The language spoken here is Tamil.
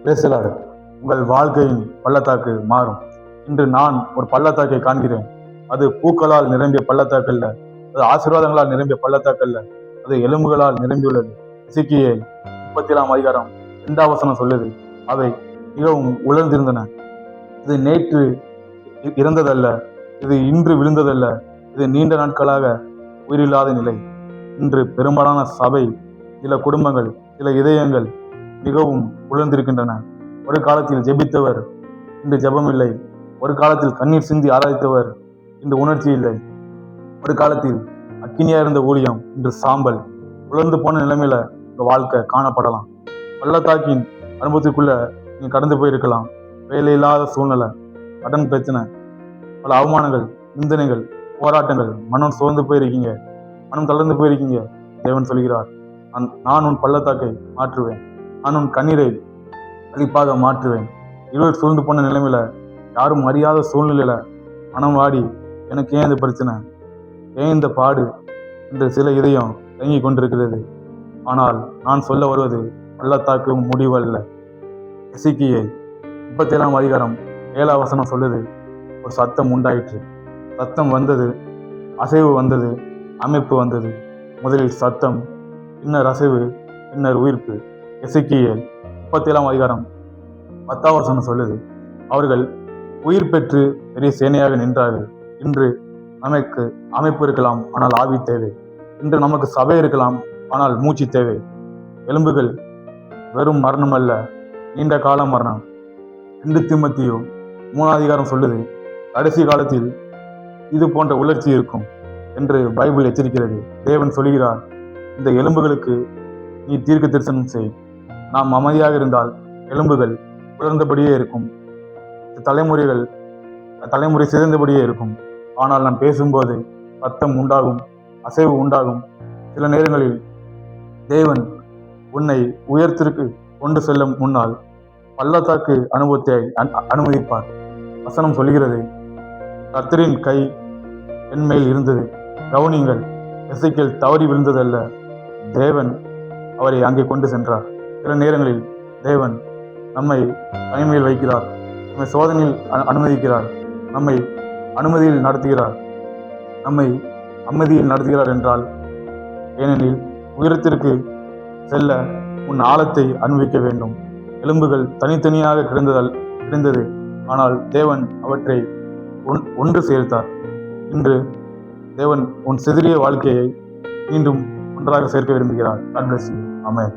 பேசலாடு உங்கள் வாழ்க்கையின் பள்ளத்தாக்கு மாறும். இன்று நான் ஒரு பள்ளத்தாக்கை காண்கிறேன். அது பூக்களால் நிரம்பிய பள்ளத்தாக்கல்ல, அது ஆசீர்வாதங்களால் நிரம்பிய பள்ளத்தாக்கல்ல, அது எலும்புகளால் நிரம்பியுள்ளது. எசேக்கியேல் 37 2 வசனம் சொல்லுது, அவை மிகவும் உலர்ந்திருந்தன. இது நேற்று இறந்ததல்ல, இது இன்று விழுந்ததல்ல, இது நீண்ட நாட்களாக உயிரில்லாத நிலை. இன்று பெரும்பாலான சபை, சில குடும்பங்கள், சில இதயங்கள் மிகவும் உழந்திருக்கின்றன. ஒரு காலத்தில் ஜெபித்தவர் இன்று ஜெபம் இல்லை. ஒரு காலத்தில் கண்ணீர் சிந்தி ஆராதித்தவர் இன்று உணர்ச்சி இல்லை. ஒரு காலத்தில் அக்கினியா இருந்த ஊழியம் இன்று சாம்பல். உலர்ந்து போன நிலைமையில உங்க வாழ்க்கை காணப்படலாம். பள்ளத்தாக்கின் அனுபவத்துக்குள்ள நீங்க கடந்து போயிருக்கலாம். வேலை இல்லாத சூழ்நிலை, கடன் பிரச்சனை, பல அவமானங்கள், நிந்தனைகள், போராட்டங்கள், மனம் சோர்ந்து போயிருக்கீங்க, மனம் தளர்ந்து போயிருக்கீங்க. தேவன் சொல்கிறார், நான் உன் பள்ளத்தாக்கை மாற்றுவேன், நான் உன் கண்ணீரை அழிப்பாக மாற்றுவேன். இருள் சூழ்ந்து போன நிலைமையில, யாரும் அறியாத சூழ்நிலையில மனம் வாடி, எனக்கு ஏன் இந்த பிரச்சனை, ஏன் இந்த பாடு என்று சில இதயம் தங்கி கொண்டிருக்கிறது. ஆனால் நான் சொல்ல வருவது பள்ளத்தாக்கு முடிவல்ல. எசேக்கியேல் 37 வசனம் சொல்லுது, ஒரு சத்தம் உண்டாயிற்று. சத்தம் வந்தது, அசைவு வந்தது, அமைப்பு வந்தது. முதலில் சத்தம், பின்னர் அசைவு, பின்னர் உயிர்ப்பு. எசேக்கியேல் 37 10 சொல்லுது, அவர்கள் உயிர் பெற்று பெரிய சேனையாக நின்றார்கள். இன்று நமக்கு அமைப்பு இருக்கலாம், ஆனால் ஆவி தேவை. இன்று நமக்கு சபை இருக்கலாம், ஆனால் மூச்சு தேவை. எலும்புகள் வெறும் மரணம் அல்ல, நீண்ட கால மரணம். 2 தீமோத்தேயு 3 சொல்லுது, கடைசி காலத்தில் இது போன்ற உணர்ச்சி இருக்கும் என்று பைபிள் எச்சரிக்கிறது. தேவன் சொல்கிறார், இந்த எலும்புகளுக்கு நீ தீர்க்க தரிசனம் செய். நாம் அமைதியாக இருந்தால் எலும்புகள் உலர்ந்தபடியே இருக்கும், தலைமுறை சிதைந்தபடியே இருக்கும். ஆனால் நான் பேசும்போது சத்தம் உண்டாகும், அசைவு உண்டாகும். சில நேரங்களில் தேவன் உன்னை உயர்த்திற்கு கொண்டு செல்ல முன்னால் பள்ளத்தாக்கு அனுபவத்தை அனுமதிப்பார். வசனம் சொல்கிறது, கர்த்தரின் கை என் மேல் இருந்தது. கவனிங்கள், எசேக்கியேல் தவறி விழுந்ததல்ல, தேவன் அவரை அங்கே கொண்டு சென்றார். சில நேரங்களில் தேவன் நம்மை தனிமையில் வைக்கிறார், நம்மை சோதனையில் அனுமதிக்கிறார், நம்மை அமைதியில் நடத்துகிறார் என்றால், ஏனெனில் உயரத்திற்கு செல்ல உன் ஆழத்தை அனுபவிக்க வேண்டும். எலும்புகள் தனித்தனியாக கிடந்தது, ஆனால் தேவன் அவற்றை ஒன்று சேர்த்தார். இன்று தேவன் உன் சிதறிய வாழ்க்கையை மீண்டும் ஒன்றாக சேர்க்க விரும்புகிறார். God bless you. ஆமென்.